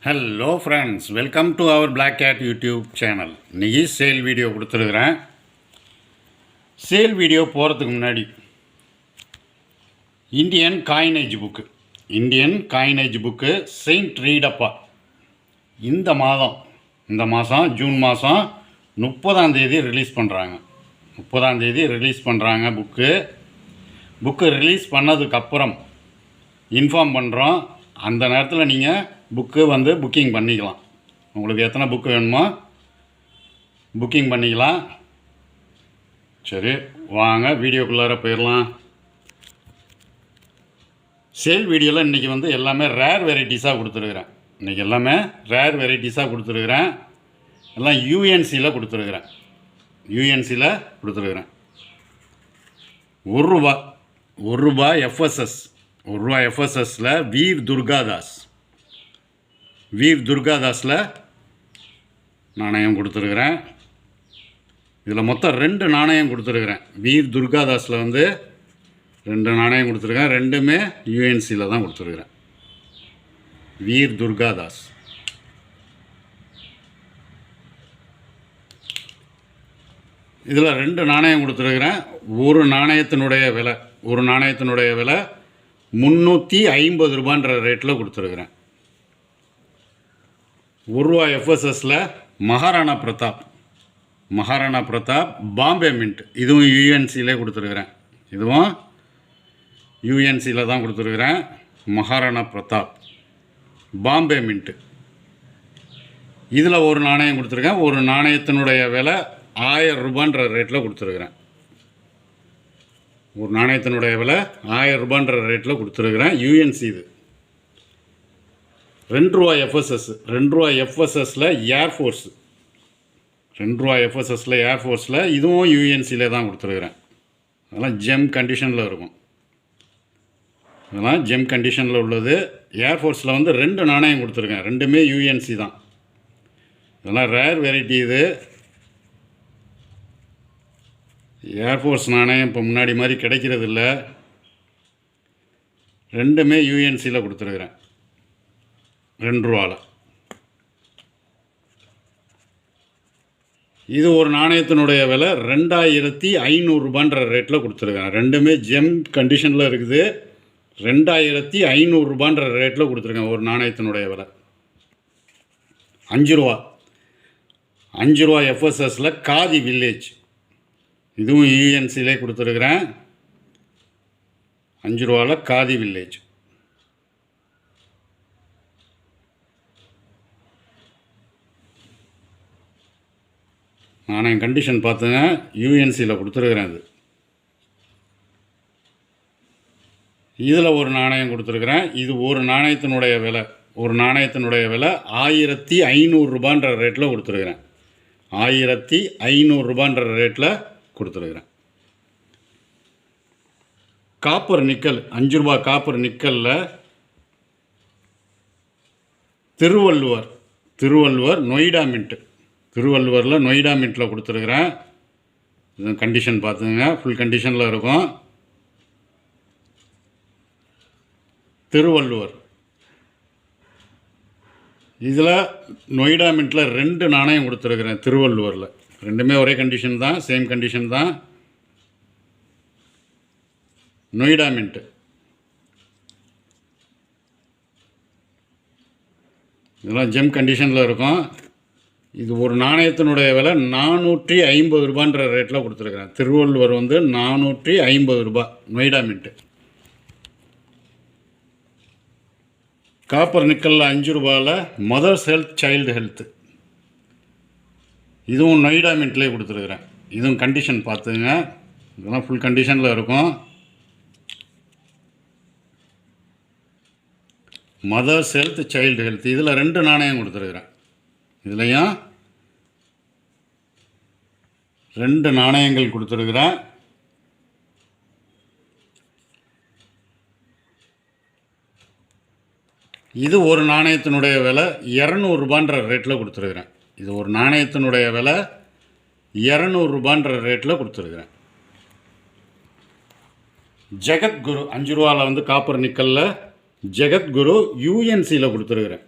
Hello friends, welcome to our black cat YouTube channel. இன்றைக்கி sale video கொடுத்துருக்குறேன். Sale video போகிறதுக்கு முன்னாடி Indian coinage book செயின்ட் ரீடப்பா இந்த மாதம் ஜூன் மாதம் 30 ரிலீஸ் பண்ணுறாங்க. 30 ரிலீஸ் பண்ணுறாங்க. புக்கு ரிலீஸ் பண்ணதுக்கப்புறம் இன்ஃபார்ம் பண்ணுறோம். அந்த நேரத்தில் நீங்கள் புக்கு புக்கிங் பண்ணிக்கலாம். உங்களுக்கு எத்தனை புக்கு வேணுமோ புக்கிங் பண்ணிக்கலாம். சரி, வாங்க வீடியோக்குள்ளார போயிடலாம். சேல் வீடியோவில் இன்றைக்கி எல்லாமே ரேர் வெரைட்டிஸாக கொடுத்துருக்குறேன். எல்லாம் யூஎன்சியில் கொடுத்துருக்குறேன். ₹1 எஃப்எஸ்எஸ். எஃப்எஸ்எஸில் வீர் துர்காதாஸில் நாணயம் கொடுத்துருக்குறேன். இதில் மொத்தம் 2 நாணயம் கொடுத்துருக்குறேன். வீர் துர்காதாஸில் 2 நாணயம் கொடுத்துருக்கேன். ரெண்டுமே யூஎன்சியில் தான் கொடுத்துருக்குறேன். வீர் துர்காதாஸ். இதில் 2 நாணயம் கொடுத்துருக்குறேன். ஒரு நாணயத்தினுடைய விலை ₹350 ரேட்டில் கொடுத்துருக்குறேன். ₹1 எஃப்எஸ்எஸில் மகாராணா பிரதாப் பாம்பே மின்ட். இதுவும் யூஎன்சியிலே கொடுத்துருக்குறேன். மகாராணா பிரதாப் பாம்பே மின்ட்டு. இதில் ஒரு நாணயம் கொடுத்துருக்கேன். ஒரு நாணயத்தினுடைய விலை ₹1000 ரேட்டில் கொடுத்துருக்குறேன். ஒரு நாணயத்தினுடைய விலை ₹1000 ரேட்டில் கொடுத்துருக்குறேன். யூஎன்சி. இது ₹2 எஃப்எஸ்எஸில் ஏர்ஃபோர்ஸ். ₹2 ஏர்ஃபோர்ஸில் இதுவும் யூஎன்சியில் தான் கொடுத்துருக்குறேன். அதெல்லாம் ஜெம் கண்டிஷனில் இருக்கும். இதெல்லாம் ஜெம் கண்டிஷனில் உள்ளது. ஏர்ஃபோர்ஸில் 2 நாணயம் கொடுத்துருக்கேன். ரெண்டுமே யூஎன்சி தான். இதெல்லாம் ரேர் வெரைட்டி. இது ஏர்ஃபோர்ஸ் நாணயம் இப்போ முன்னாடி மாதிரி கிடைக்கிறது இல்லை. ரெண்டுமே யூஎன்சியில் கொடுத்துருக்குறேன். ₹2. இது ஒரு நாணயத்தினுடைய விலை ₹2500 ரேட்டில் கொடுத்துருக்கேன். ரெண்டுமே ஜெம் கண்டிஷனில் இருக்குது. ₹2500 ரேட்டில் கொடுத்துருக்கேன். ஒரு நாணயத்தினுடைய விலை ₹5 எஃப்எஸ்எஸில் காதி வில்லேஜ். இதுவும் யூஎன்சியிலே கொடுத்துருக்குறேன். ₹5 காதி வில்லேஜ். நாணயம் கண்டிஷன் பார்த்துங்க. யூஎன்சியில் கொடுத்துருக்குறேன். இதில் ஒரு நாணயம் கொடுத்துருக்குறேன். இது ஒரு நாணயத்தினுடைய விலை ₹1500 ரேட்டில் கொடுத்துருக்குறேன். ₹1500 ரேட்டில் கொடுத்துருக்குறேன். காப்பர் நிக்கல் ₹5 காப்பர் நிக்கலில் திருவள்ளுவர் நொய்டா மின்ட்டு. திருவள்ளுவரில் நொய்டா மின்ட்டில் கொடுத்துருக்குறேன். இது கண்டிஷன் பார்த்துங்க. ஃபுல் கண்டிஷனில் இருக்கும். திருவள்ளுவர். இதில் நொய்டா மின்ட்டில் 2 நாணயம் கொடுத்துருக்குறேன். திருவள்ளுவரில் ரெண்டுமே ஒரே கண்டிஷன் தான், சேம் கண்டிஷன் தான். நொய்டா மின்ட்டு. இதெல்லாம் ஜெம் கண்டிஷனில் இருக்கும். இது ஒரு நாணயத்தினுடைய விலை ₹450 ரேட்டில் கொடுத்துருக்குறேன். திருவள்ளுவர் ₹450 நொய்டா மின்ட்டு. காப்பர் நிக்கலில் ₹5 மதர்ஸ் ஹெல்த் சைல்டு ஹெல்த்து. இதுவும் நொய்டா மின்ட்லேயே கொடுத்துருக்குறேன். இதுவும் கண்டிஷன் பார்த்துங்க. இதெல்லாம் ஃபுல் கண்டிஷனில் இருக்கும். Mother's health child health. இதில் 2 நாணயம் கொடுத்துருக்குறேன். இதுலையும் 2 நாணயங்கள் கொடுத்துருக்குறேன். இது ஒரு நாணயத்தினுடைய விலை ₹200 ரேட்டில் கொடுத்துருக்குறேன். இது ஒரு நாணயத்தினுடைய விலை ₹200 ரேட்டில் கொடுத்துருக்குறேன். ஜெகத்குரு ₹5 காப்பர் நிக்கலில் ஜெகத்குரு யூஎன்சியில் கொடுத்துருக்குறேன்.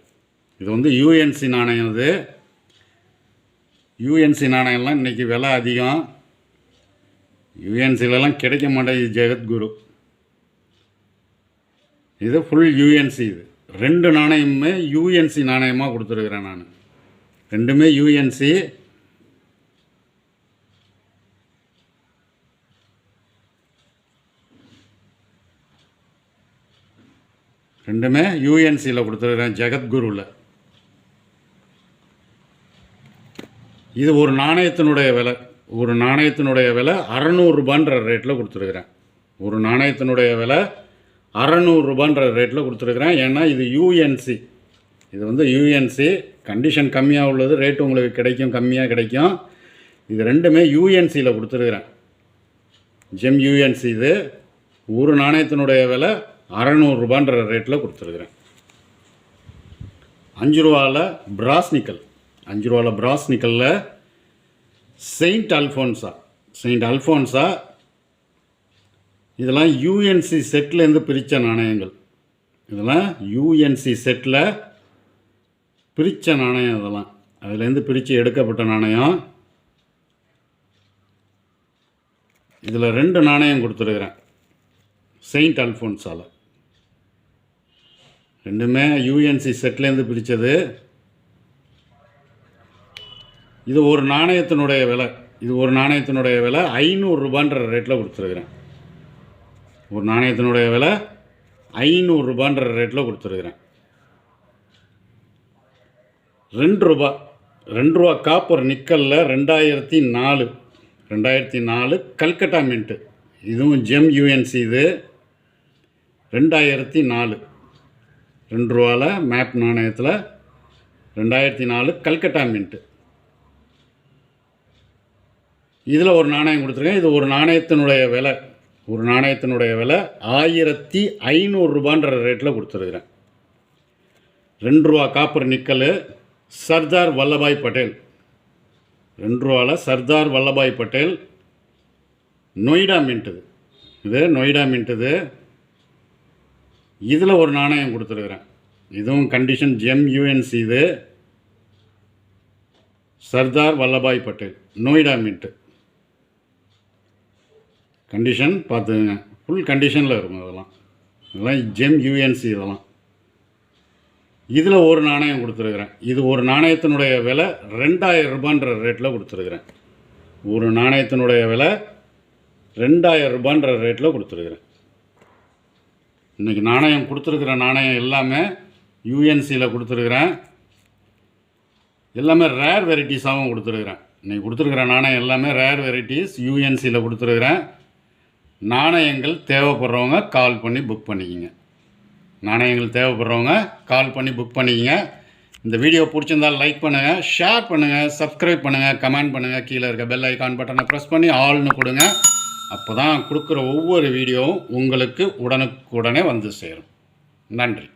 இது வந்து யூஎன்சி நாணயம். இது யூஎன்சி நாணயம்லாம் இன்றைக்கி விலை அதிகம். யூஎன்சிலலாம் கிடைக்க மாட்டேங்குது ஜெகத்குரு. இது ஃபுல் யூஎன்சி. இது 2 நாணயமுமே யூஎன்சி நாணயமாக கொடுத்துருக்குறேன் நான். ரெண்டுமே யூஎன்சி. ரெண்டுமே யூஎன்சியில் கொடுத்துருக்குறேன் ஜெகத்குருவில். இது ஒரு நாணயத்தினுடைய விலை. ஒரு நாணயத்தினுடைய விலை 600 ரூபான்ற ரேட்டில் கொடுத்துருக்குறேன். ஒரு நாணயத்தினுடைய விலை 600 ரூபான்ற ரேட்டில் கொடுத்துருக்குறேன். ஏன்னா இது யூஎன்சி. இது வந்து யூஎன்சி கண்டிஷன் கம்மியாக உள்ளது, ரேட்டு உங்களுக்கு கிடைக்கும், கம்மியாக கிடைக்கும். இது ரெண்டுமே யூஎன்சியில் கொடுத்துருக்குறேன். GeM UNC. இது ஒரு நாணயத்தினுடைய விலை 600 ரூபான்ற ரேட்டில் கொடுத்துருக்குறேன். 5 ரூபாவில் பிராஸ் நிக்கல். 5 ரூபாவில் பிராஸ் நிக்கலில் செயின்ட் அல்ஃபோன்ஸா. இதெல்லாம் யூஎன்சி செட்லேருந்து பிரித்த நாணயங்கள். இதெல்லாம் யூஎன்சி செட்டில் பிரித்த நாணயம். இதெல்லாம் அதுலேருந்து பிரித்து எடுக்கப்பட்ட நாணயம். இதில் 2 நாணயம் கொடுத்துருக்குறேன் செயின்ட் அல்ஃபோன்ஸால். ரெண்டுமே யூஎன்சி செட்லேருந்து பிரித்தது. இது ஒரு நாணயத்தினுடைய விலை. இது ஒரு நாணயத்தினுடைய விலை 500 ரூபான்ற ரேட்டில் கொடுத்துருக்குறேன். ஒரு நாணயத்தினுடைய விலை 500 ரூபான்ற ரேட்டில் கொடுத்துருக்குறேன். 2 ரூபா காப்பர் நிக்கலில் 2004 கல்கட்டா மின்ட்டு. இதுவும் ஜெம் யூஎன்சி. இது 2004 2 ரூபாவில் மேப் நாணயத்தில் 2004 கல்கட்டா மின்ட்டு. இதில் ஒரு நாணயம் கொடுத்துருக்கேன். இது ஒரு நாணயத்தினுடைய விலை 1500 ரூபான்ற ரேட்டில் கொடுத்துருக்குறேன். 2 ரூபா காப்பர் நிக்கல் சர்தார் வல்லபாய் பட்டேல். 2 ரூபாவில் சர்தார் வல்லபாய் பட்டேல் நொய்டா மின்ட்டுது. இது நொய்டா மின்ட்டுது. இதில் ஒரு நாணயம் கொடுத்துருக்குறேன். இதுவும் கண்டிஷன் ஜெம் யூஎன்சி. இது சர்தார் வல்லபாய் பட்டேல் நொய்டா மின்ட்டு. கண்டிஷன் பார்த்துங்க, ஃபுல் கண்டிஷனில் இருக்கும். இதெல்லாம் ஜெம் யூஎன்சி. இதெல்லாம் இதில் ஒரு நாணயம் கொடுத்துருக்குறேன். இது ஒரு நாணயத்தினுடைய விலை 2000 ரூபான்ற ரேட்டில் கொடுத்துருக்குறேன். ஒரு நாணயத்தினுடைய விலை 2000 ரூபான்ற ரேட்டில் கொடுத்துருக்குறேன். இன்றைக்கி நாணயம் கொடுத்துருக்குற நாணயம் எல்லாமே யூஎன்சியில் கொடுத்துருக்குறேன். எல்லாமே ரேர் வெரைட்டிஸாகவும் கொடுத்துருக்குறேன். இன்றைக்கி கொடுத்துருக்குற நாணயம் எல்லாமே ரேர் வெரைட்டிஸ் யூஎன்சியில் கொடுத்துருக்குறேன். நாணயங்கள் தேவைப்படுறவங்க கால் பண்ணி புக் பண்ணிக்கிங்க. நாணயங்கள் தேவைப்படுறவங்க கால் பண்ணி புக் பண்ணிக்கிங்க. இந்த வீடியோ பிடிச்சிருந்தால் லைக் பண்ணுங்கள், ஷேர் பண்ணுங்கள், சப்ஸ்கிரைப் பண்ணுங்கள், கமெண்ட் பண்ணுங்கள். கீழே இருக்க பெல் ஐக்கான் பட்டனை ப்ரெஸ் பண்ணி ஆல்னு கொடுங்க. அப்போ தான் கொடுக்குற ஒவ்வொரு வீடியோவும் உங்களுக்கு உடனுக்குடனே வந்து சேரும். நன்றி.